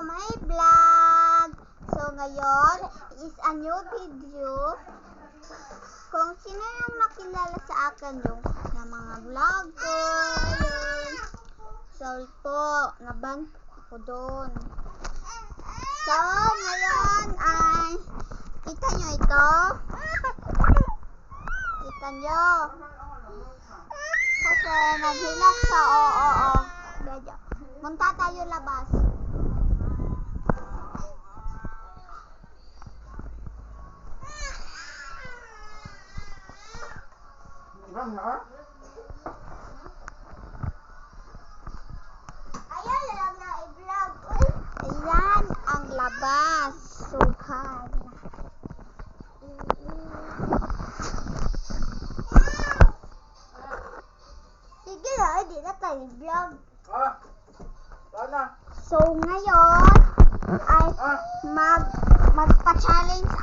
my vlog. So ngayon is a new video. Kung sino yung nakilala sa akin yung na mga vlog ko. Ayun. So po, naban ako doon. So ngayon ay kita nyo ito. Kita nyo. Kasi naghilas sa oo. Medyo. Munta tayo labas. Ayan ang labas. Sukan. Sige na, hindi na tayo vlog. So ngayon ay magpa-challenge